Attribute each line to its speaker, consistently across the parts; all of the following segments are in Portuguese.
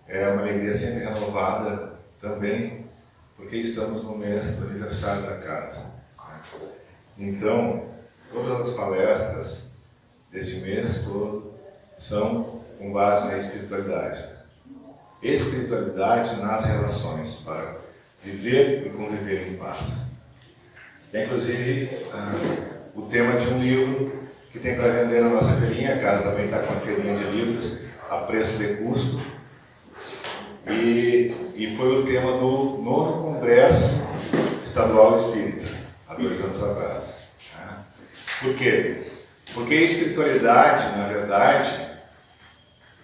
Speaker 1: É uma alegria sempre renovada também, porque estamos no mês do aniversário da casa. Então, todas as palestras desse mês todo são com base na espiritualidade. Espiritualidade nas relações, para viver e conviver em paz. É inclusive o tema de um livro que tem para vender na nossa feirinha. A casa também está com uma feirinha de livros a preço de custo. E foi o tema do 9º Congresso Estadual Espírita, há 2 anos atrás. Por quê? Porque a espiritualidade, na verdade,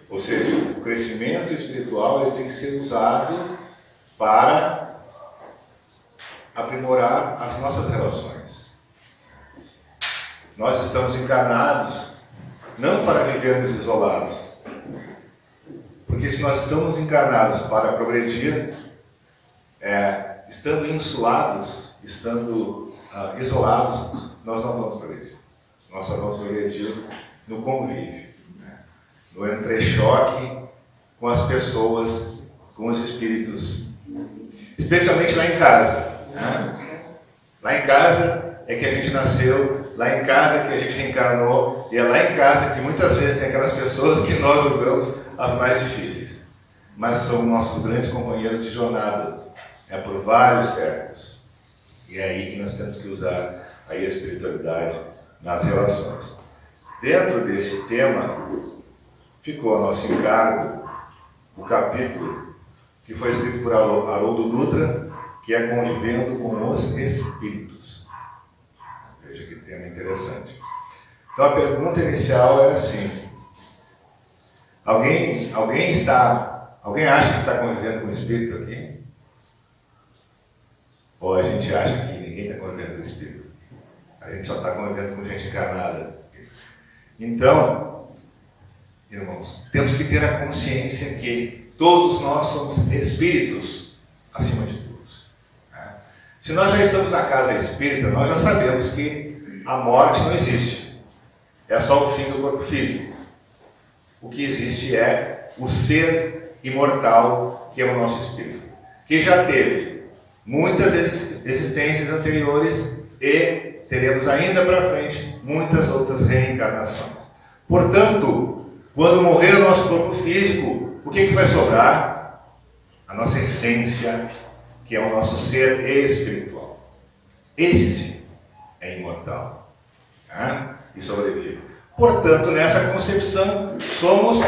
Speaker 1: ou seja, o crescimento espiritual, ele tem que ser usado para aprimorar as nossas relações. Nós estamos encarnados não para vivermos isolados. Porque se nós estamos encarnados para progredir, estando insulados, estando isolados, nós não vamos progredir. Nós só vamos progredir no convívio, no entrechoque com as pessoas, com os espíritos, especialmente lá em casa. Lá em casa é que a gente nasceu, lá em casa é que a gente reencarnou, e é lá em casa que muitas vezes tem aquelas pessoas que nós julgamos as mais difíceis, mas são nossos grandes companheiros de jornada, por vários séculos. E é aí que nós temos que usar a espiritualidade nas relações. Dentro desse tema, ficou a nosso encargo o capítulo que foi escrito por Haroldo Dutra, que é Convivendo com os Espíritos. Veja que tema interessante. Então a pergunta inicial é assim: alguém acha que está convivendo com o Espírito aqui? Ou a gente acha que ninguém está convivendo com o Espírito? A gente só está convivendo com gente encarnada. Então, irmãos, temos que ter a consciência que todos nós somos espíritos acima de todos. Se nós já estamos na casa espírita, nós já sabemos que a morte não existe. É só o fim do corpo físico. O que existe é o ser imortal, que é o nosso espírito, que já teve muitas existências anteriores e teremos ainda para frente muitas outras reencarnações. Portanto, quando morrer o nosso corpo físico, o que vai sobrar? A nossa essência, que é o nosso ser espiritual. Esse sim é imortal, e sobrevive. Portanto, nessa concepção, somos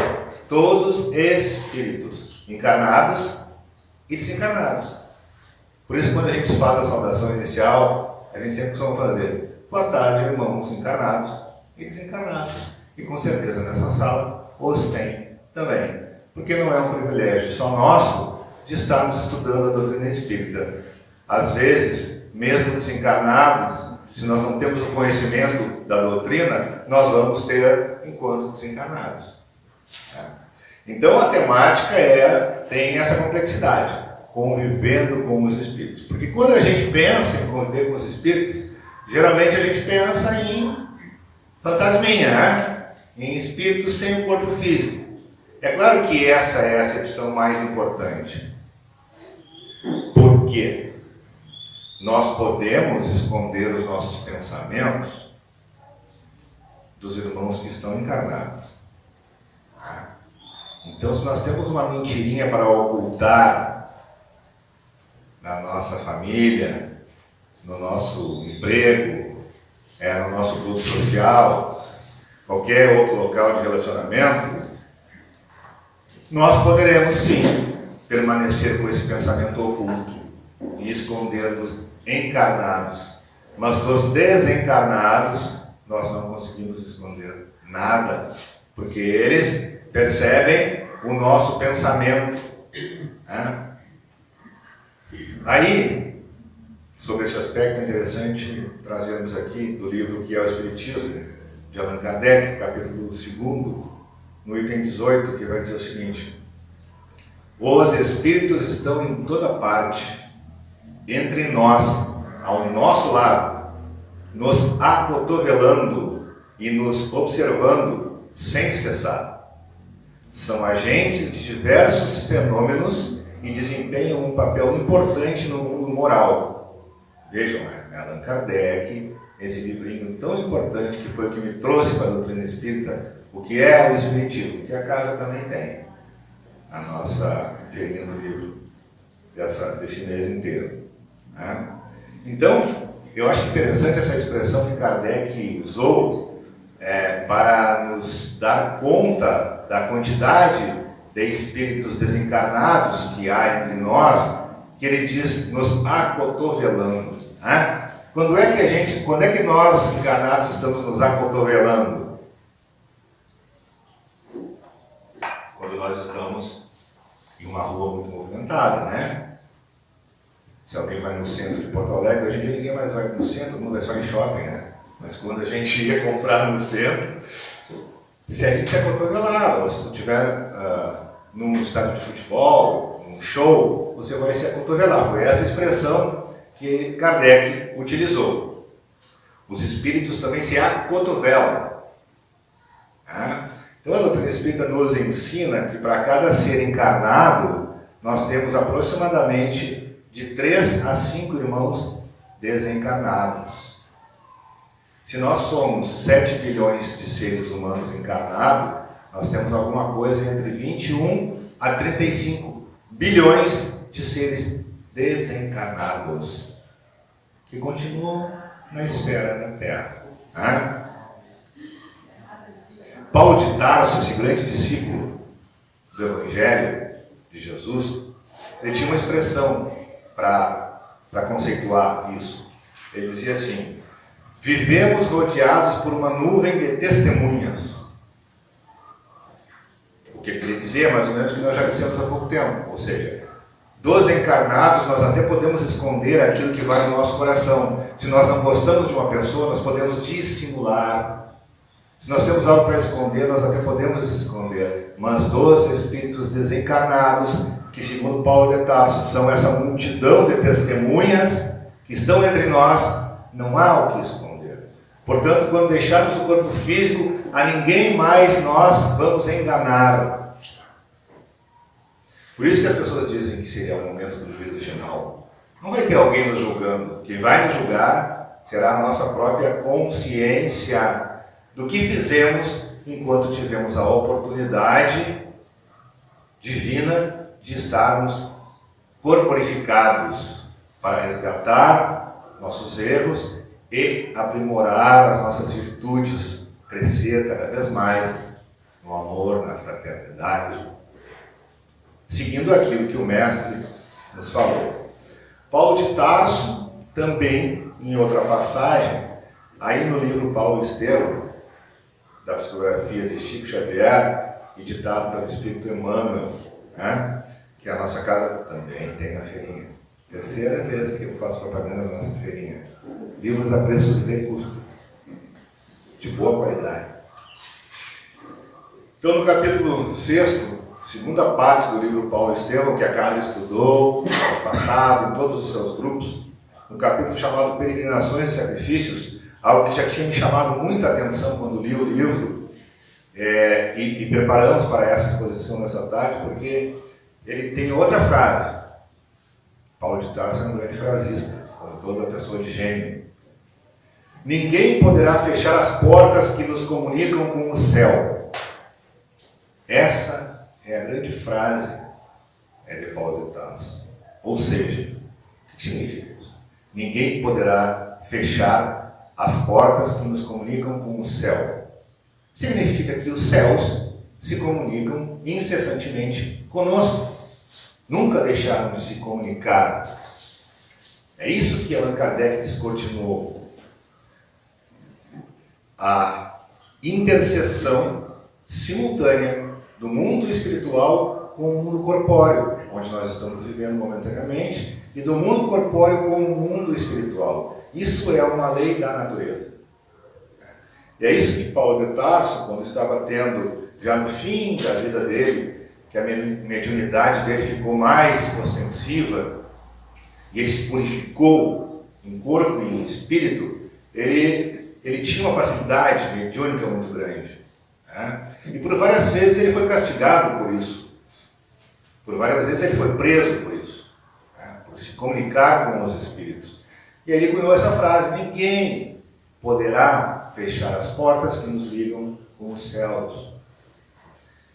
Speaker 1: todos espíritos, encarnados e desencarnados. Por isso, quando a gente faz a saudação inicial, a gente sempre costuma fazer: boa tarde, irmãos encarnados e desencarnados. E com certeza nessa sala os tem também. Porque não é um privilégio só nosso de estarmos estudando a doutrina espírita. Às vezes, mesmo desencarnados, se nós não temos o conhecimento da doutrina, nós vamos ter enquanto desencarnados. Então a temática tem essa complexidade, convivendo com os espíritos. Porque quando a gente pensa em conviver com os espíritos, geralmente a gente pensa em fantasminha, em espíritos sem o corpo físico. É claro que essa é a acepção mais importante. Por quê? Nós podemos esconder os nossos pensamentos dos irmãos que estão encarnados. Então, se nós temos uma mentirinha para ocultar na nossa família, no nosso emprego, no nosso grupo social, qualquer outro local de relacionamento, nós poderemos sim permanecer com esse pensamento oculto e esconder dos encarnados. Mas dos desencarnados, nós não conseguimos esconder nada, porque eles percebem o nosso pensamento. Aí, sobre esse aspecto, é interessante trazermos aqui do livro Que é o Espiritismo, de Allan Kardec, capítulo 2, no item 18, que vai dizer o seguinte: os espíritos estão em toda parte, entre nós, ao nosso lado, nos acotovelando e nos observando sem cessar. São agentes de diversos fenômenos e desempenham um papel importante no mundo moral. Vejam, Allan Kardec, esse livrinho tão importante que foi o que me trouxe para a doutrina espírita, o que é o Espiritismo, que a casa também tem, a nossa feirinha do livro, desse mês inteiro. Né? Então, eu acho interessante essa expressão que Kardec usou para nos dar conta da quantidade de espíritos desencarnados que há entre nós, que ele diz nos acotovelando. Né? Quando é que nós encarnados estamos nos acotovelando? Quando nós estamos em uma rua muito movimentada, né? Se alguém vai no centro de Porto Alegre, hoje em dia ninguém mais vai no centro, todo mundo vai só em shopping, né? Mas quando a gente ia comprar no centro, se a gente se acotovelava, ou se tu estiver num estádio de futebol, num show, você vai se acotovelar. Foi essa expressão que Kardec utilizou. Os espíritos também se acotovelam. Né? Então a doutrina espírita nos ensina que para cada ser encarnado, nós temos aproximadamente de 3 a 5 irmãos desencarnados. Se nós somos 7 bilhões de seres humanos encarnados, nós temos alguma coisa entre 21 a 35 bilhões de seres desencarnados, que continuam na esfera da Terra. Né? Paulo de Tarso, esse grande discípulo do Evangelho de Jesus, ele tinha uma expressão para conceituar isso. Ele dizia assim: vivemos rodeados por uma nuvem de testemunhas. O que ele queria dizer, mais ou menos, que nós já dissemos há pouco tempo. Ou seja, dos encarnados, nós até podemos esconder aquilo que vai no nosso coração. Se nós não gostamos de uma pessoa, nós podemos dissimular. Se nós temos algo para esconder, nós até podemos esconder. Mas dos espíritos desencarnados, que segundo Paulo de Tarso são essa multidão de testemunhas que estão entre nós, não há o que esconder. Portanto, quando deixarmos o corpo físico, a ninguém mais nós vamos enganar. Por isso que as pessoas dizem que seria o momento do juízo final. Não vai ter alguém nos julgando. Quem vai nos julgar será a nossa própria consciência do que fizemos enquanto tivemos a oportunidade divina de estarmos corporificados para resgatar nossos erros e aprimorar as nossas virtudes, crescer cada vez mais no amor, na fraternidade, seguindo aquilo que o Mestre nos falou. Paulo de Tarso, também, em outra passagem, aí no livro Paulo Estevam, da psicografia de Chico Xavier, editado pelo Espírito Emmanuel, né? Que a nossa casa também tem na feirinha. Terceira vez que eu faço propaganda na nossa feirinha. Livros a preços de custo, de boa qualidade. Então, no capítulo 6º, segunda parte do livro Paulo Estevam, que a casa estudou no passado, em todos os seus grupos, no capítulo chamado Peregrinações e Sacrifícios, algo que já tinha me chamado muita atenção quando li o livro, e preparamos para essa exposição nessa tarde, porque ele tem outra frase. Paulo de Tarso é um grande frasista, como toda pessoa de gênio. Ninguém poderá fechar as portas que nos comunicam com o céu. Essa é a grande frase de Paulo de Tarso. Ou seja, o que significa isso? Ninguém poderá fechar as portas que nos comunicam com o céu. Significa que os céus se comunicam incessantemente conosco. Nunca deixaram de se comunicar. É isso que Allan Kardec descortinou. A interseção simultânea do mundo espiritual com o mundo corpóreo, onde nós estamos vivendo momentaneamente, e do mundo corpóreo com o mundo espiritual. Isso é uma lei da natureza. E é isso que Paulo de Tarso, quando estava tendo, já no fim da vida dele, que a mediunidade dele ficou mais ostensiva, e ele se purificou em corpo e em espírito, ele tinha uma facilidade mediúnica muito grande. Né? E por várias vezes ele foi castigado por isso. Por várias vezes ele foi preso por isso. Né? Por se comunicar com os espíritos. E ele cunhou essa frase: ninguém poderá fechar as portas que nos ligam com os céus.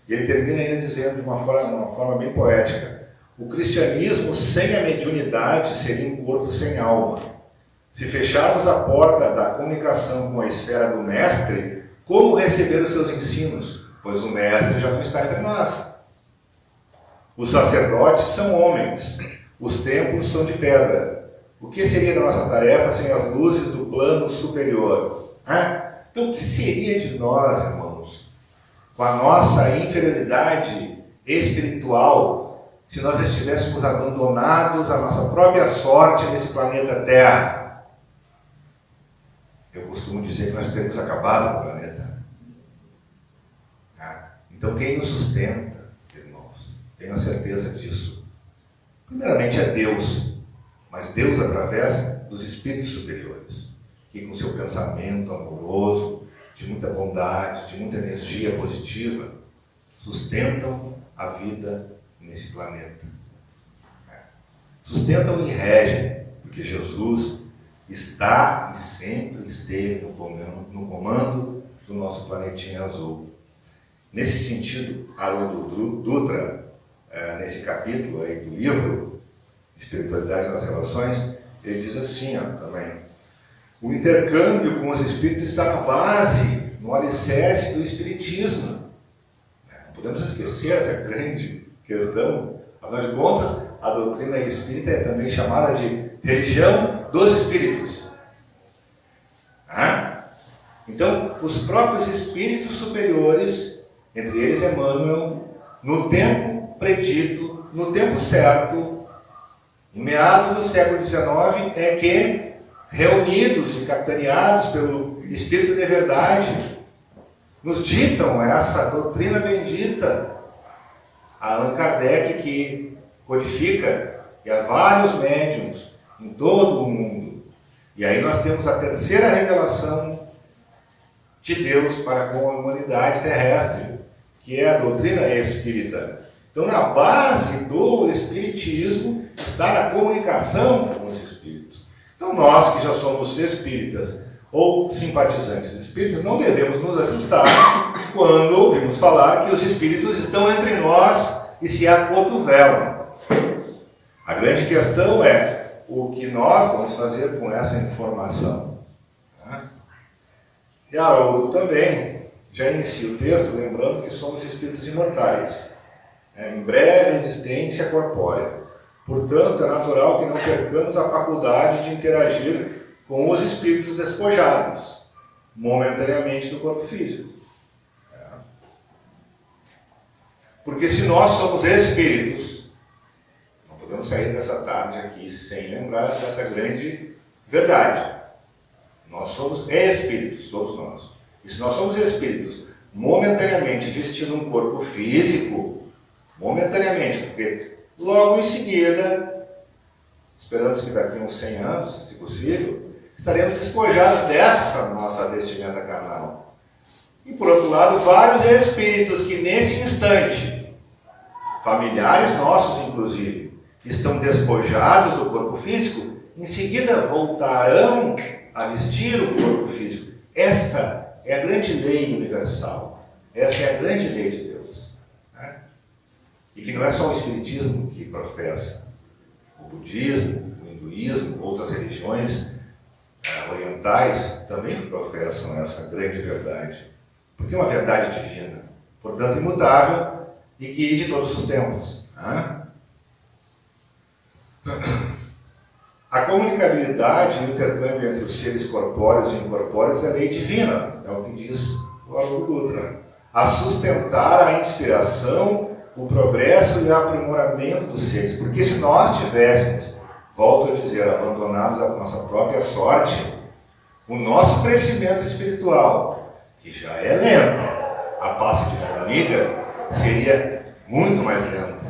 Speaker 1: E ele termina ainda dizendo de uma forma bem poética: o cristianismo sem a mediunidade seria um corpo sem alma. Se fecharmos a porta da comunicação com a esfera do mestre, como receber os seus ensinos? Pois o mestre já não está entre nós. Os sacerdotes são homens, os templos são de pedra. O que seria da nossa tarefa sem as luzes do plano superior? Então, o que seria de nós, irmãos, com a nossa inferioridade espiritual, se nós estivéssemos abandonados à nossa própria sorte nesse planeta Terra? Eu costumo dizer que nós teríamos acabado com o planeta. Então, quem nos sustenta, irmãos, tenho a certeza disso, primeiramente é Deus, mas Deus através dos espíritos superiores, que com seu pensamento amoroso, de muita bondade, de muita energia positiva, sustentam a vida nesse planeta. Sustentam e regem, porque Jesus está e sempre esteve no comando do nosso planetinha azul. Nesse sentido, Haroldo Dutra, nesse capítulo aí do livro Espiritualidade nas Relações, ele diz assim também: o intercâmbio com os espíritos está na base, no alicerce do espiritismo. Não podemos esquecer essa grande questão. Afinal de contas, a doutrina espírita é também chamada de religião dos espíritos. Então, os próprios espíritos superiores, entre eles Emmanuel, no tempo predito, no tempo certo, em meados do século XIX, é que, reunidos e capitaneados pelo Espírito de Verdade, nos ditam essa doutrina bendita. A Allan Kardec, que codifica, e há vários médiuns em todo o mundo. E aí nós temos a terceira revelação de Deus para com a humanidade terrestre, que é a doutrina espírita. Então, na base do espiritismo está a comunicação com os espíritos. Então, nós que já somos espíritas ou simpatizantes espíritas, não devemos nos assustar quando ouvimos falar que os espíritos estão entre nós e se acotovelam. A grande questão é o que nós vamos fazer com essa informação. E Haroldo também já inicia o texto lembrando que somos espíritos imortais, em breve existência corpórea. Portanto, é natural que não percamos a faculdade de interagir com os espíritos despojados, momentaneamente, do corpo físico. Porque se nós somos espíritos, não podemos sair dessa tarde aqui sem lembrar dessa grande verdade. Nós somos espíritos, todos nós. E se nós somos espíritos, momentaneamente vestindo um corpo físico, momentaneamente, porque logo em seguida, esperamos que daqui a uns 100 anos, se possível, estaremos despojados dessa nossa vestimenta carnal. E por outro lado, vários espíritos que nesse instante, familiares nossos inclusive, estão despojados do corpo físico, em seguida voltarão a vestir o corpo físico. Esta é a grande lei universal. Essa é a grande lei de Deus. E que não é só o espiritismo que professa. O budismo, o hinduísmo, outras religiões orientais também professam essa grande verdade. Porque é uma verdade divina, portanto imutável e que de todos os tempos. A comunicabilidade e o intercâmbio entre os seres corpóreos e incorpóreos é lei divina, é o que diz o Haroldo Dutra. A sustentar a inspiração, o progresso e o aprimoramento dos seres. Porque se nós tivéssemos, volto a dizer, abandonados à nossa própria sorte, o nosso crescimento espiritual, que já é lento, a passo de formiga, seria muito mais lento.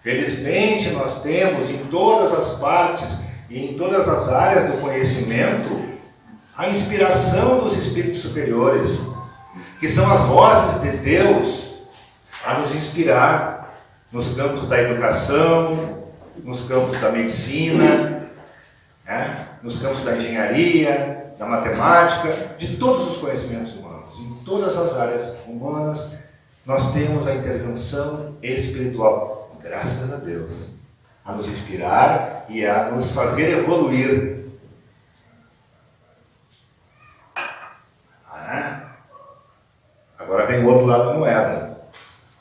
Speaker 1: Felizmente, nós temos em todas as partes e em todas as áreas do conhecimento a inspiração dos espíritos superiores. que são as vozes de Deus a nos inspirar nos campos da educação, nos campos da medicina, nos campos da engenharia, da matemática, de todos os conhecimentos humanos. Em todas as áreas humanas, nós temos a intervenção espiritual, graças a Deus, a nos inspirar e a nos fazer evoluir. Agora vem o outro lado da moeda.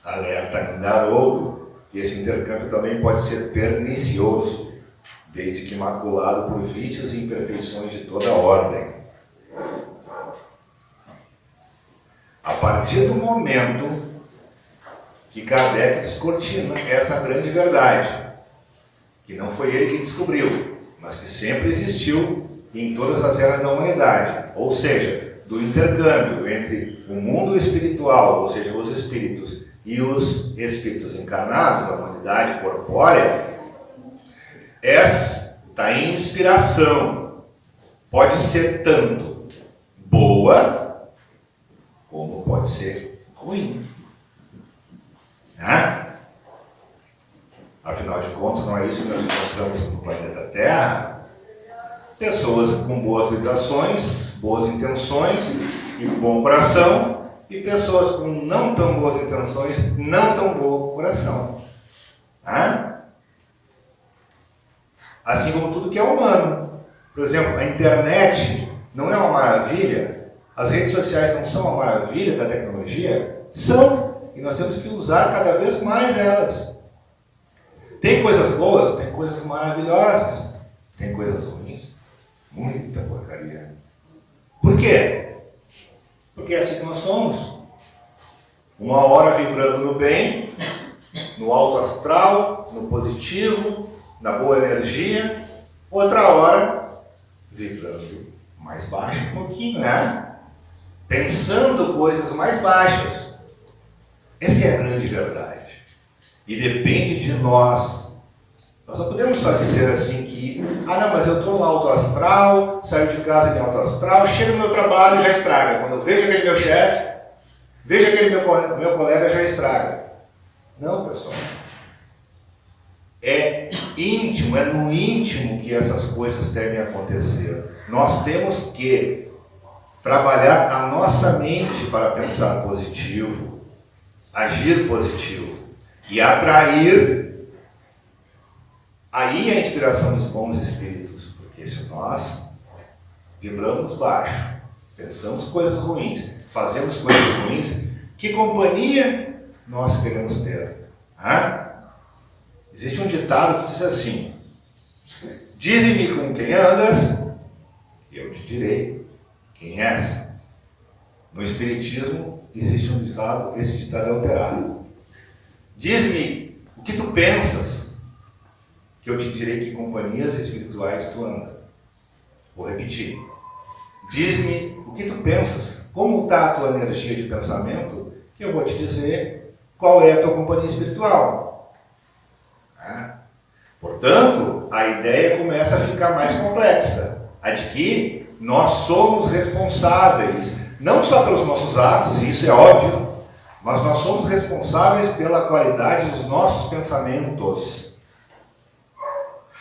Speaker 1: Alerta ainda Haroldo que esse intercâmbio também pode ser pernicioso, desde que maculado por vícios e imperfeições de toda ordem. A partir do momento que Kardec descortina essa grande verdade, que não foi ele que descobriu, mas que sempre existiu em todas as eras da humanidade, ou seja, do intercâmbio entre o mundo espiritual, ou seja, os espíritos, e os espíritos encarnados, a humanidade corpórea, esta inspiração pode ser tanto boa como pode ser ruim. Afinal de contas, não é isso que nós encontramos no planeta Terra? Pessoas com boas vibrações, boas intenções e bom coração, e pessoas com não tão boas intenções, não tão bom coração. Assim como tudo que é humano. Por exemplo, a internet não é uma maravilha? As redes sociais não são uma maravilha da tecnologia? São! E nós temos que usar cada vez mais elas. Tem coisas boas, tem coisas maravilhosas, tem coisas ruins, muita porcaria. Por quê? Porque é assim que nós somos. Uma hora vibrando no bem, no alto astral, no positivo, na boa energia, outra hora vibrando mais baixo um pouquinho, pensando coisas mais baixas. Essa é a grande verdade. E depende de nós. Nós não podemos só dizer assim que, não, mas eu estou no alto astral, saio de casa em alto astral, chego no meu trabalho e já estraga. Quando eu vejo aquele meu chefe, vejo aquele meu colega, já estraga. Não, pessoal. É íntimo, é no íntimo que essas coisas devem acontecer. Nós temos que trabalhar a nossa mente para pensar positivo, agir positivo e atrair aí a inspiração dos bons espíritos, porque se nós vibramos baixo, pensamos coisas ruins, fazemos coisas ruins, que companhia nós queremos ter? Existe um ditado que diz assim: dize-me com quem andas, e eu te direi quem és. No Espiritismo existe um ditado, esse ditado é alterado. Diz-me o que tu pensas, que eu te direi que companhias espirituais tu anda. Vou repetir. Diz-me o que tu pensas, como está a tua energia de pensamento, que eu vou te dizer qual é a tua companhia espiritual. Portanto, a ideia começa a ficar mais complexa. A de que nós somos responsáveis, não só pelos nossos atos, e isso é óbvio, mas nós somos responsáveis pela qualidade dos nossos pensamentos.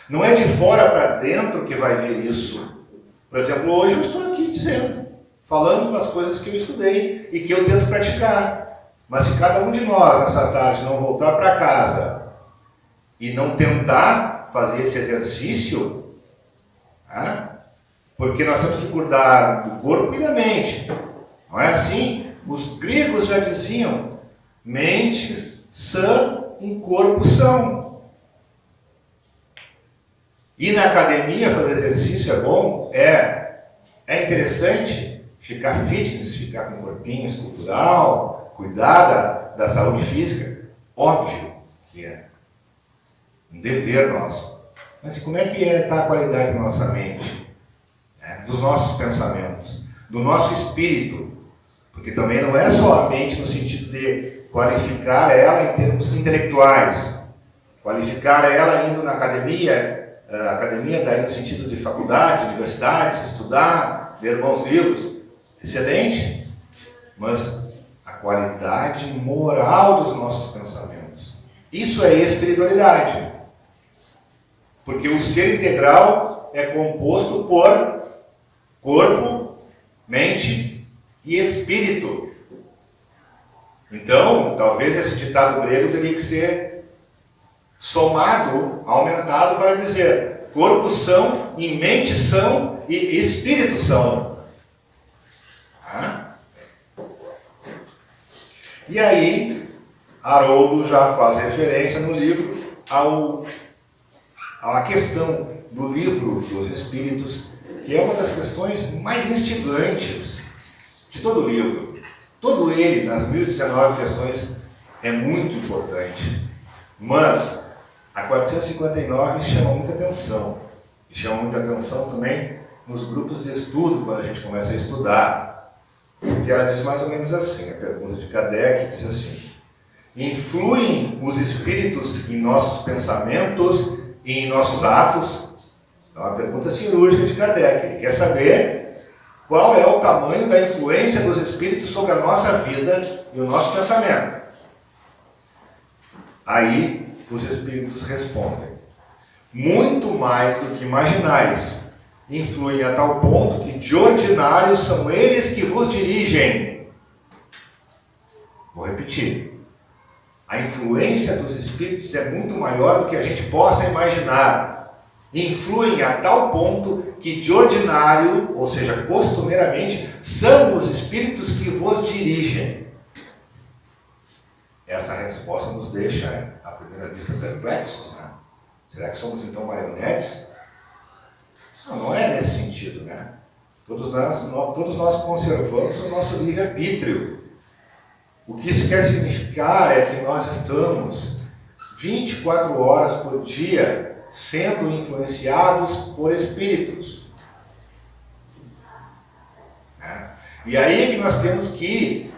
Speaker 1: Não é de fora para dentro que vai vir isso. Por exemplo, hoje eu estou aqui dizendo, falando as coisas que eu estudei e que eu tento praticar. Mas se cada um de nós, nessa tarde, não voltar para casa e não tentar fazer esse exercício, porque nós temos que cuidar do corpo e da mente. Não é assim? Os gregos já diziam, mente sã em corpo são. E na academia fazer exercício é bom? É interessante ficar fitness, ficar com um corpinho escultural, cuidar da saúde física? Óbvio que é um dever nosso. Mas como é que está a qualidade da nossa mente? Dos nossos pensamentos, do nosso espírito? Porque também não é só a mente no sentido de qualificar ela em termos intelectuais, qualificar ela indo na academia, daí no sentido de faculdades, universidades, estudar, ler bons livros, excelente, mas qualidade moral dos nossos pensamentos. Isso é espiritualidade. Porque o ser integral é composto por corpo, mente e espírito. Então, talvez esse ditado grego teria que ser somado, aumentado para dizer: corpo são, e mente são, e espírito são. E aí, Haroldo já faz referência no livro à questão do livro dos Espíritos, que é uma das questões mais instigantes de todo o livro. Todo ele, nas 1019 questões, é muito importante. Mas a 459 chama muita atenção. E chama muita atenção também nos grupos de estudo, quando a gente começa a estudar. Porque ela diz mais ou menos assim, a pergunta de Kardec diz assim: influem os espíritos em nossos pensamentos e em nossos atos? É uma pergunta cirúrgica de Kardec. Ele quer saber qual é o tamanho da influência dos espíritos sobre a nossa vida e o nosso pensamento. Aí os espíritos respondem: muito mais do que imaginais. Influem a tal ponto que de ordinário são eles que vos dirigem. Vou repetir. A influência dos espíritos é muito maior do que a gente possa imaginar. Influem a tal ponto que de ordinário, ou seja, costumeiramente, são os espíritos que vos dirigem. Essa resposta nos deixa, à primeira vista, perplexos, né? Será que somos então marionetes? Não é nesse sentido, né? Todos nós conservamos o nosso livre-arbítrio. O que isso quer significar é que nós estamos 24 horas por dia sendo influenciados por espíritos. E aí é que nós temos que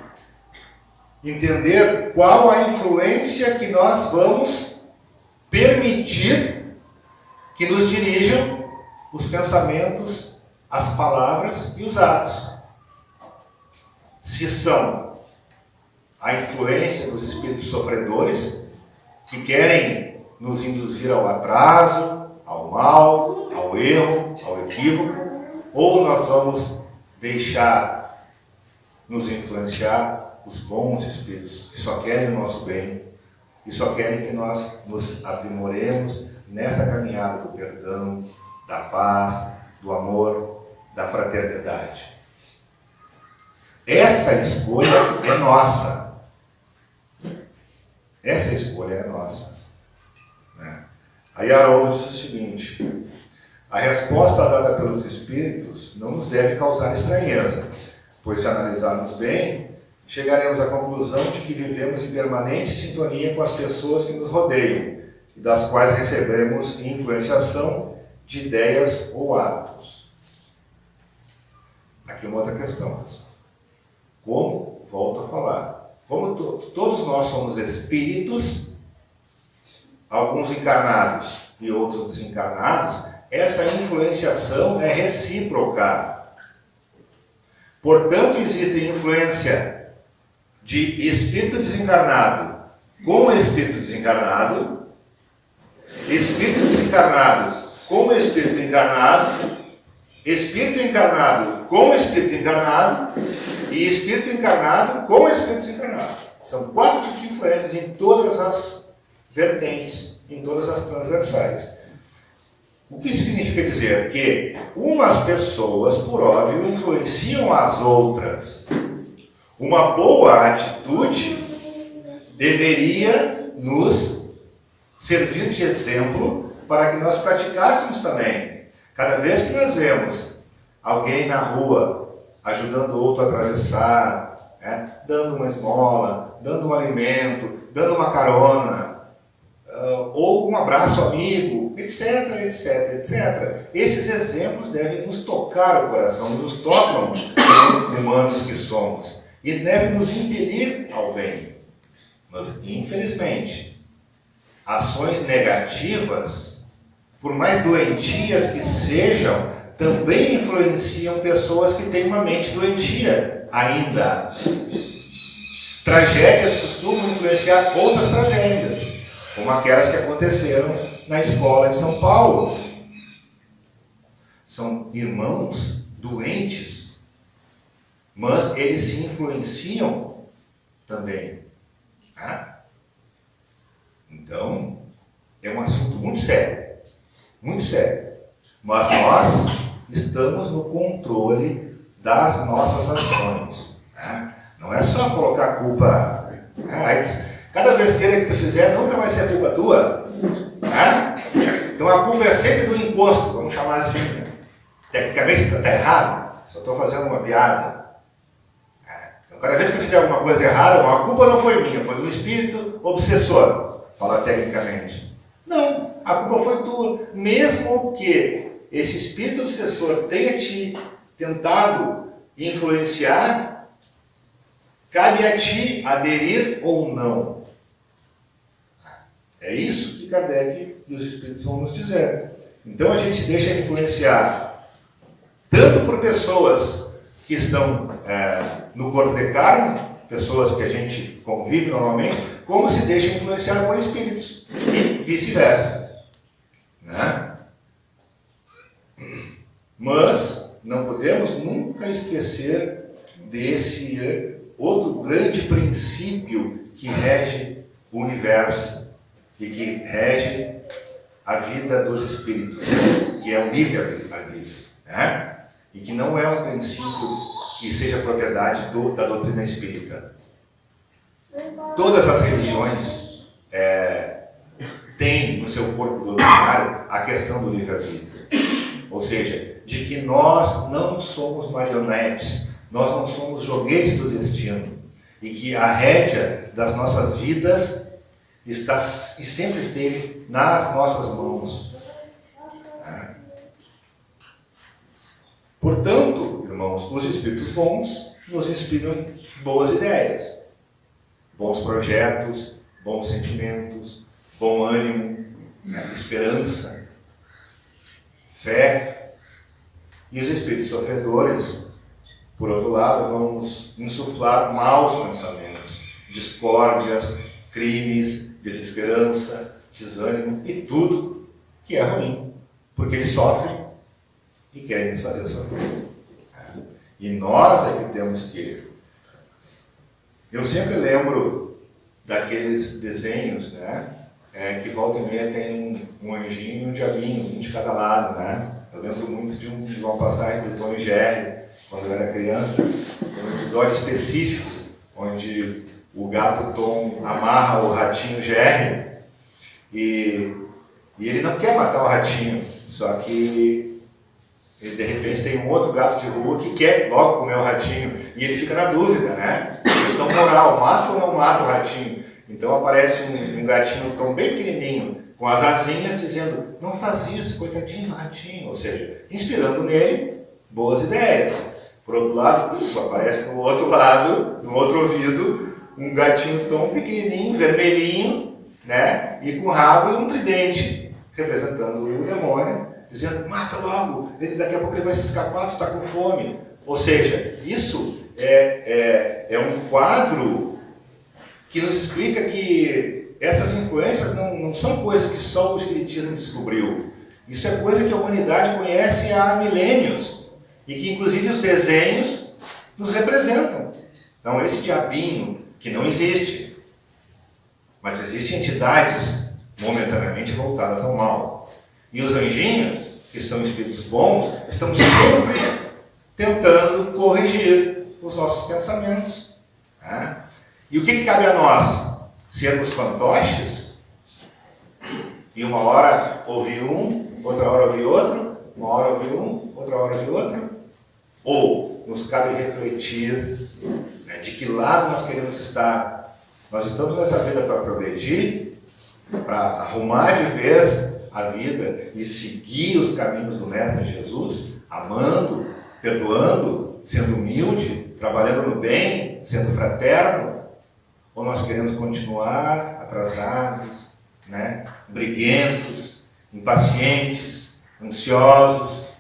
Speaker 1: entender qual a influência que nós vamos permitir que nos dirijam os pensamentos, as palavras e os atos. Se são a influência dos espíritos sofredores, que querem nos induzir ao atraso, ao mal, ao erro, ao equívoco, ou nós vamos deixar nos influenciar os bons espíritos, que só querem o nosso bem, e só querem que nós nos aprimoremos nessa caminhada do perdão, da paz, do amor, da fraternidade. Essa escolha é nossa. Essa escolha é nossa. Aí Haroldo diz o seguinte: a resposta dada pelos espíritos não nos deve causar estranheza, pois se analisarmos bem, chegaremos à conclusão de que vivemos em permanente sintonia com as pessoas que nos rodeiam e das quais recebemos influenciação de ideias ou atos. Aqui uma outra questão. Como, volto a falar, como todos nós somos espíritos, alguns encarnados e outros desencarnados, essa influenciação é recíproca. Portanto, existe influência de espírito desencarnado com espírito desencarnado, espírito desencarnado com espírito encarnado, espírito encarnado com espírito encarnado e espírito encarnado com espírito desencarnado. São 4 tipos de influências em todas as vertentes, em todas as transversais. O que significa dizer? Que umas pessoas, por óbvio, influenciam as outras. Uma boa atitude deveria nos servir de exemplo para que nós praticássemos também. Cada vez que nós vemos alguém na rua ajudando o outro a atravessar, dando uma esmola, dando um alimento, dando uma carona, ou um abraço amigo, etc, etc, etc. Esses exemplos devem nos tocar o coração, nos tocam como humanos que somos, e devem nos impelir ao bem. Mas, infelizmente, ações negativas, por mais doentias que sejam, também influenciam pessoas que têm uma mente doentia ainda. tragédias costumam influenciar outras tragédias, como aquelas que aconteceram na escola de São Paulo. São irmãos doentes, mas eles se influenciam também. Tá? Então, é um assunto muito sério, muito sério. Mas nós estamos no controle das nossas ações. Tá? Não é só colocar a culpa. Cada besteira que tu fizer nunca vai ser culpa tua. Tá? Então a culpa é sempre do encosto, vamos chamar assim. Né? Tecnicamente está errado, só estou fazendo uma piada. Então cada vez que eu fizer alguma coisa errada, a culpa não foi minha, foi do espírito obsessor. Fala tecnicamente. Não, a culpa foi tua. Mesmo que esse espírito obsessor tenha te tentado influenciar, cabe a ti aderir ou não. É isso que Kardec e os espíritos vão nos dizer. Então a gente deixa influenciar tanto por pessoas que estão no corpo de carne, pessoas que a gente convive normalmente, como se deixa influenciar por espíritos e vice-versa. Né? Mas não podemos nunca esquecer desse outro grande princípio que rege o universo e que rege a vida dos espíritos, que é o livre-arbítrio, né? E que não é um princípio que seja propriedade da doutrina espírita. Todas as religiões têm no seu corpo doutrinário a questão do livre-arbítrio, ou seja, de que nós não somos marionetes, nós não somos joguetes do destino, e que a rédea das nossas vidas está e sempre esteve nas nossas mãos. Portanto, irmãos, os espíritos bons nos inspiram boas ideias, bons projetos, bons sentimentos, bom ânimo, esperança, fé. E os espíritos sofredores, por outro lado, vão nos insuflar maus pensamentos, discórdias, crimes, desesperança, desânimo e tudo que é ruim, porque eles sofrem e querem nos fazer sofrer. E nós é que temos que... Eu sempre lembro daqueles desenhos, né? Que volta e meia tem um anjinho e um diabinho, um de cada lado, né? Eu lembro muito de uma passagem do Tom e Jerry, quando eu era criança, um episódio específico, onde o gato Tom amarra o ratinho Jerry e ele não quer matar o ratinho, só que ele de repente tem um outro gato de rua que quer logo comer o ratinho e ele fica na dúvida, né? Questão moral, mata ou não mata o ratinho? Então aparece um gatinho Tom bem pequenininho, com as asinhas, dizendo, não faz isso, coitadinho do ratinho, ou seja, inspirando nele boas ideias. Por outro lado, aparece no outro lado, no outro ouvido, um gatinho Tom pequenininho, vermelhinho, né? E com rabo e um tridente, representando o demônio, dizendo, mata logo, daqui a pouco ele vai se escapar, tu está com fome. Ou seja, isso é um quadro que nos explica que essas influências não são coisas que só o Espiritismo descobriu. Isso é coisa que a humanidade conhece há milênios e que inclusive os desenhos nos representam. Então esse diabinho que não existe, mas existem entidades momentaneamente voltadas ao mal. E os anjinhos, que são espíritos bons, estão sempre tentando corrigir os nossos pensamentos. Né? E o que cabe a nós? Sermos fantoches? E uma hora ouvir um, outra hora ouvir outro, uma hora ouvir um, outra hora ouvir outro? Ou nos cabe refletir, né, de que lado nós queremos estar? Nós estamos nessa vida para progredir, para arrumar de vez a vida e seguir os caminhos do Mestre Jesus, amando, perdoando, sendo humilde, trabalhando no bem, sendo fraterno? Ou nós queremos continuar atrasados, né, briguentos, impacientes, ansiosos,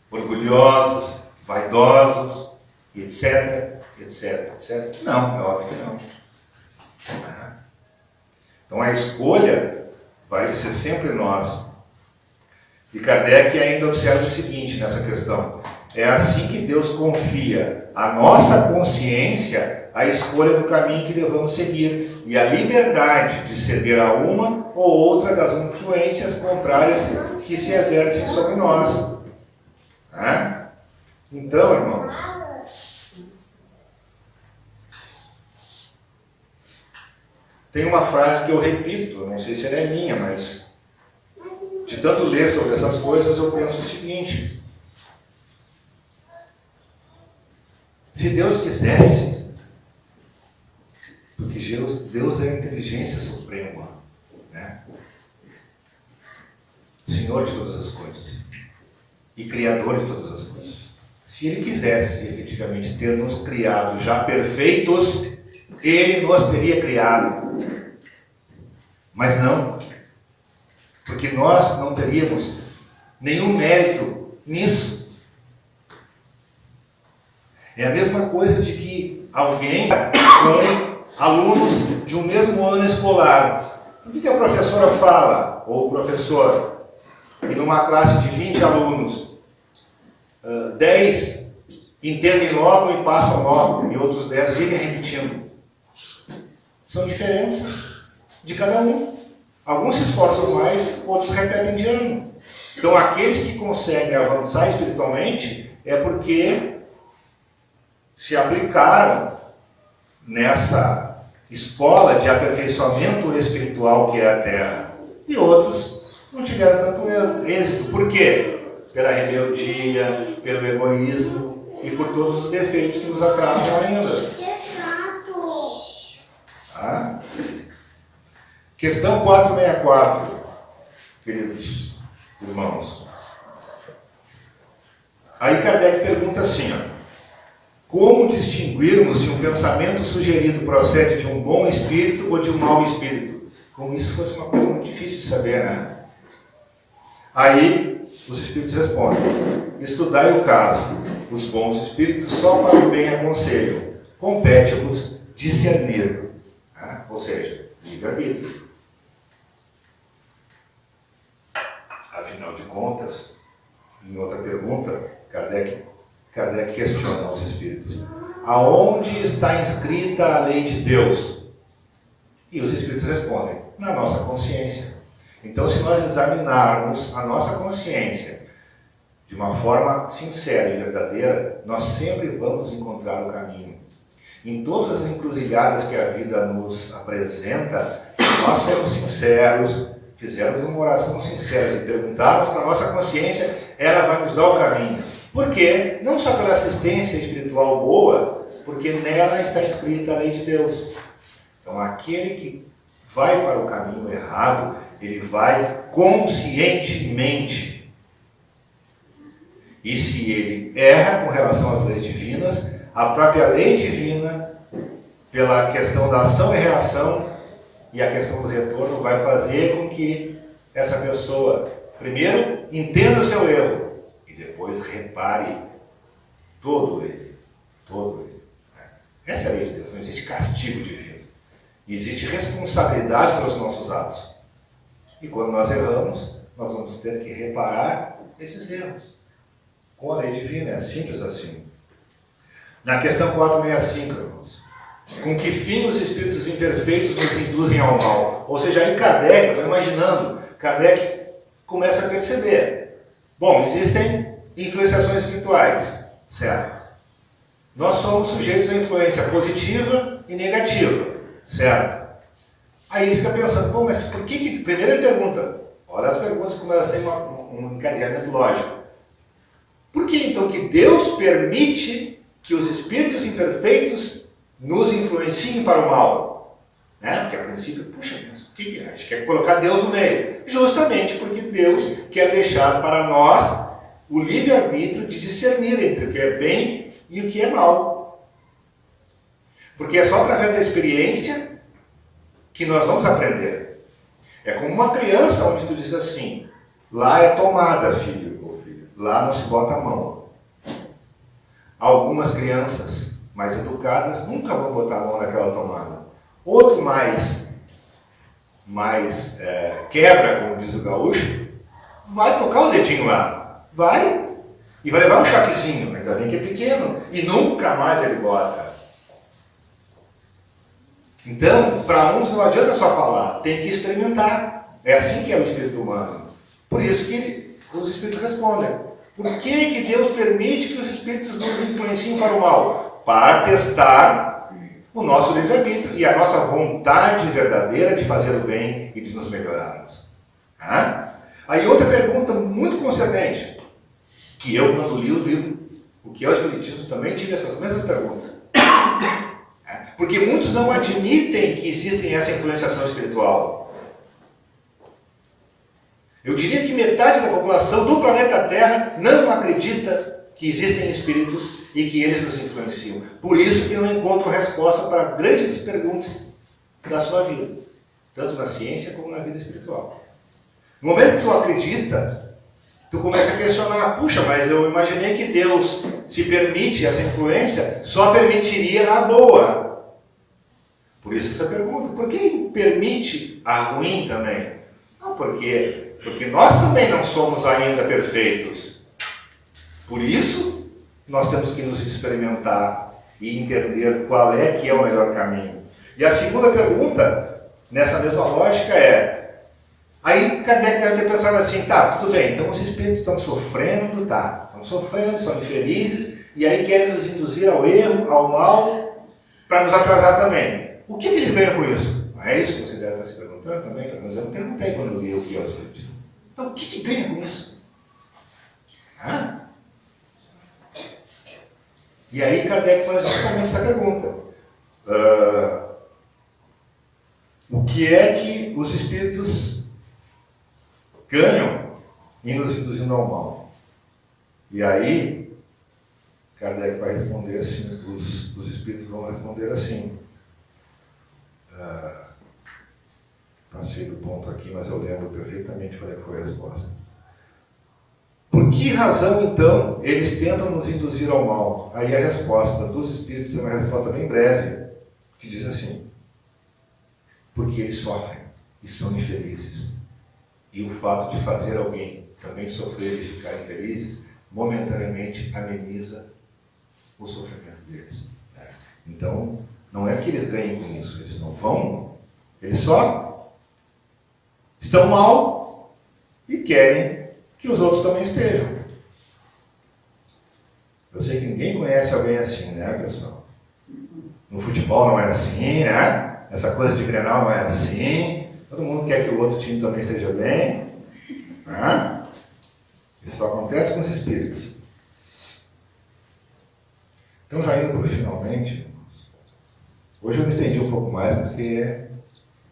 Speaker 1: orgulhosos, vaidosos, etc, etc, etc? Não, é óbvio que não. Então a escolha vai ser sempre nós. E Kardec ainda observa o seguinte nessa questão: é assim que Deus confia à nossa consciência a escolha do caminho que devemos seguir e a liberdade de ceder a uma ou outra das influências contrárias que se exercem sobre nós. Então, irmãos, tem uma frase que eu repito, eu não sei se ela é minha, mas de tanto ler sobre essas coisas eu penso o seguinte: se Deus quisesse, porque Deus é a inteligência suprema, né? Senhor de todas as coisas e Criador de todas as coisas. Se Ele quisesse efetivamente ter nos criado já perfeitos, Ele nos teria criado. Mas não, porque nós não teríamos nenhum mérito nisso. É a mesma coisa de que alguém com alunos de um mesmo ano escolar. O que a professora fala, ou o professor, e numa classe de 20 alunos, 10 entendem logo e passam logo, e outros 10 vivem repetindo. São diferenças de cada um. Alguns se esforçam mais, outros repetem de ano. Então aqueles que conseguem avançar espiritualmente é porque se aplicaram nessa escola de aperfeiçoamento espiritual que é a Terra. E outros não tiveram tanto êxito. Por quê? Pela rebeldia, pelo egoísmo e por todos os defeitos que nos atrasam ainda. Questão 464, queridos irmãos. Aí Kardec pergunta assim, como distinguirmos se um pensamento sugerido procede de um bom espírito ou de um mau espírito? Como isso fosse uma coisa muito difícil de saber, né? Aí os espíritos respondem: estudai o caso, os bons espíritos só para o bem aconselham, compete-vos discernir, ou seja, livre-arbítrio. Afinal de contas, em outra pergunta, Kardec questiona aos espíritos: aonde está inscrita a lei de Deus? E os espíritos respondem: na nossa consciência. Então, se nós examinarmos a nossa consciência de uma forma sincera e verdadeira, nós sempre vamos encontrar o caminho. Em todas as encruzilhadas que a vida nos apresenta, se nós formos sinceros, fizermos uma oração sincera e perguntarmos para a nossa consciência, ela vai nos dar o caminho. Por quê? Não só pela assistência espiritual boa, porque nela está escrita a lei de Deus. Então, aquele que vai para o caminho errado, ele vai conscientemente. E se ele erra com relação às leis divinas, a própria lei divina, pela questão da ação e reação, e a questão do retorno, vai fazer com que essa pessoa, primeiro, entenda o seu erro, e depois repare todo ele. Todo ele. Essa é a lei de Deus. Não existe castigo divino. Existe responsabilidade pelos nossos atos. E quando nós erramos, nós vamos ter que reparar esses erros. Com a lei divina, é simples assim. Na questão 465, irmãos, com que fim os espíritos imperfeitos nos induzem ao mal? Ou seja, aí Kardec, eu estou imaginando, Kardec começa a perceber. Bom, existem influenciações espirituais, certo? Nós somos sujeitos à influência positiva e negativa, certo? Aí ele fica pensando, bom, mas por que... Primeiro ele pergunta, olha as perguntas como elas têm um encadeamento lógico. Por que então que Deus permite que os espíritos imperfeitos nos influenciem para o mal? Né? Porque a princípio, puxa, mas o que é? A gente quer colocar Deus no meio. Justamente porque Deus quer deixar para nós o livre-arbítrio de discernir entre o que é bem e o que é mal. Porque é só através da experiência que nós vamos aprender. É como uma criança onde tu diz assim, lá é tomada, filho ou filha, lá não se bota a mão. Algumas crianças mais educadas, nunca vão botar a mão naquela tomada. Outro mais quebra, como diz o gaúcho, vai tocar o dedinho lá. Vai. E vai levar um choquezinho, ainda bem que é pequeno. E nunca mais ele bota. Então, para uns não adianta só falar, tem que experimentar. É assim que é o espírito humano. Por isso que os espíritos respondem. Por que Deus permite que os espíritos nos influenciem para o mal? Para testar o nosso livre-arbítrio e a nossa vontade verdadeira de fazer o bem e de nos melhorarmos. Aí outra pergunta muito concernente, que eu, quando li o livro O que é o Espiritismo, também tive essas mesmas perguntas. Porque muitos não admitem que existem essa influenciação espiritual. Eu diria que metade da população do planeta Terra não acredita que existem espíritos e que eles nos influenciam. Por isso que não encontram resposta para grandes perguntas da sua vida, tanto na ciência como na vida espiritual. No momento que tu acredita, tu começa a questionar, puxa, mas eu imaginei que Deus, se permite essa influência, só permitiria a boa. Por isso essa pergunta, por que permite a ruim também? Não, porque nós também não somos ainda perfeitos. Por isso, nós temos que nos experimentar e entender qual é que é o melhor caminho. E a segunda pergunta, nessa mesma lógica, aí Kardec deve ter pensado assim, tá, tudo bem, então os espíritos estão sofrendo, são infelizes, e aí querem nos induzir ao erro, ao mal, para nos atrasar também. O que eles ganham com isso? É isso que você deve estar se perguntando também, mas eu não perguntei quando eu li o que é o Espiritismo. Então, o que ganha com isso? E aí Kardec faz justamente essa pergunta. O que é que os espíritos ganham em nos induzindo ao mal? E aí, Kardec vai responder assim, os espíritos vão responder assim. Passei do ponto aqui, mas eu lembro perfeitamente qual foi a resposta. Por que razão, então, eles tentam nos induzir ao mal? Aí a resposta dos espíritos é uma resposta bem breve, que diz assim: porque eles sofrem e são infelizes. E o fato de fazer alguém também sofrer e ficar infelizes, momentaneamente ameniza o sofrimento deles. Então, não é que eles ganhem com isso, eles não vão, eles só estão mal e querem que os outros também estejam. Eu sei que ninguém conhece alguém assim, né, pessoal? No futebol não é assim, né? Essa coisa de Grenal não é assim. Todo mundo quer que o outro time também esteja bem. Isso só acontece com os espíritos. Então, já indo para o finalmente, hoje eu me estendi um pouco mais porque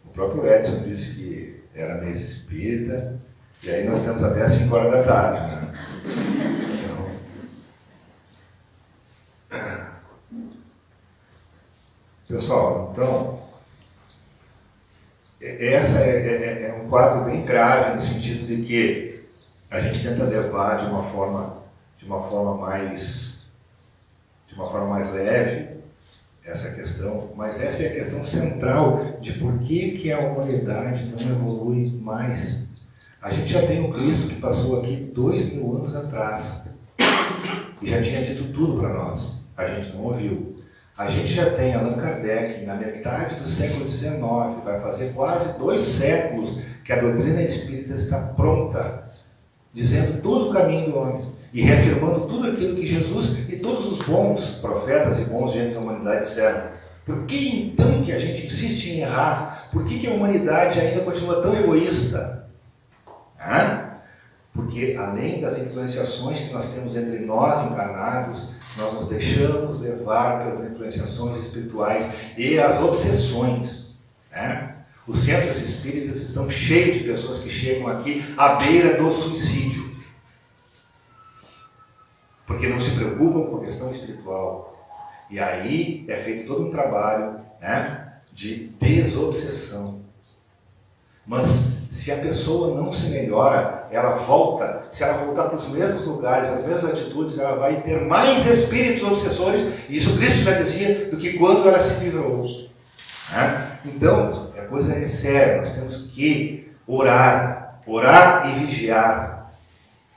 Speaker 1: o próprio Edson disse que era mês espírita, e aí nós temos até às 5 horas da tarde, né? Pessoal, então, essa é um quadro bem grave no sentido de que a gente tenta levar de uma forma mais leve essa questão, mas essa é a questão central de por que a humanidade não evolui mais. A gente já tem o Cristo que passou aqui 2000 anos atrás e já tinha dito tudo para nós, a gente não ouviu. A gente já tem Allan Kardec na metade do século XIX, vai fazer quase 2 séculos que a doutrina espírita está pronta, dizendo todo o caminho do homem e reafirmando tudo aquilo que Jesus e todos os bons profetas e bons gênios da humanidade disseram. Por que então que a gente insiste em errar? Por que a humanidade ainda continua tão egoísta? Porque além das influenciações que nós temos entre nós encarnados, nós nos deixamos levar pelas influenciações espirituais e as obsessões. Os centros espíritas estão cheios de pessoas que chegam aqui à beira do suicídio, porque não se preocupam com a questão espiritual. E aí é feito todo um trabalho de desobsessão. Mas se a pessoa não se melhora, ela volta, se ela voltar para os mesmos lugares, as mesmas atitudes, ela vai ter mais espíritos obsessores, e isso Cristo já dizia, do que quando ela se livrou. Então, a coisa é séria, nós temos que orar e vigiar,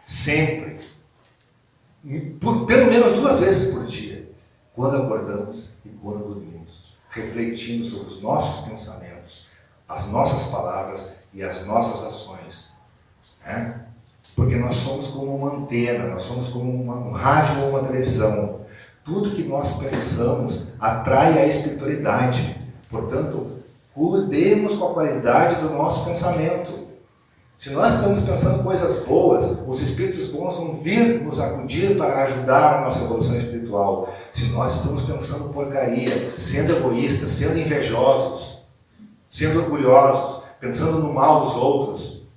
Speaker 1: sempre, pelo menos 2 vezes por dia, quando acordamos e quando dormimos, refletindo sobre os nossos pensamentos, as nossas palavras e as nossas ações. Porque nós somos como uma antena, nós somos como um rádio ou uma televisão. Tudo que nós pensamos atrai a espiritualidade. Portanto, cuidemos com a qualidade do nosso pensamento. Se nós estamos pensando coisas boas, os espíritos bons vão vir nos acudir para ajudar a nossa evolução espiritual. Se nós estamos pensando porcaria, sendo egoístas, sendo invejosos, sendo orgulhosos, pensando no mal dos outros,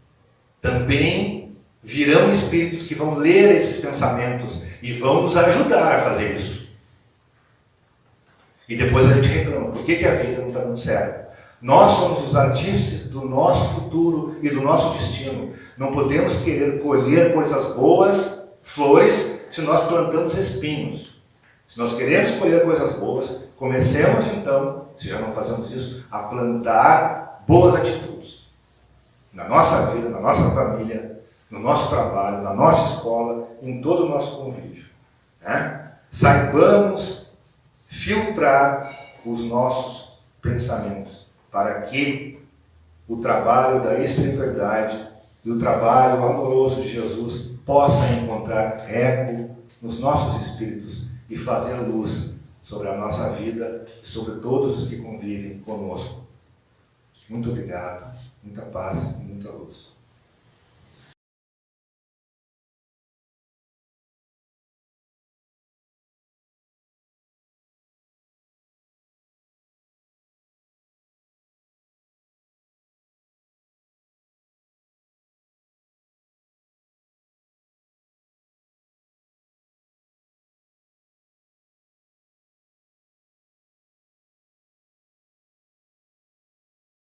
Speaker 1: também virão espíritos que vão ler esses pensamentos e vão nos ajudar a fazer isso. E depois a gente reclama, por que a vida não está dando certo? Nós somos os artífices do nosso futuro e do nosso destino. Não podemos querer colher coisas boas, flores, se nós plantamos espinhos. Se nós queremos colher coisas boas, comecemos então, se já não fazemos isso, a plantar boas atitudes. Na nossa vida, na nossa família, no nosso trabalho, na nossa escola, em todo o nosso convívio. Saibamos filtrar os nossos pensamentos, para que o trabalho da espiritualidade e o trabalho amoroso de Jesus possa encontrar eco nos nossos espíritos e fazer luz sobre a nossa vida e sobre todos os que convivem conosco. Muito obrigado, muita paz e muita luz.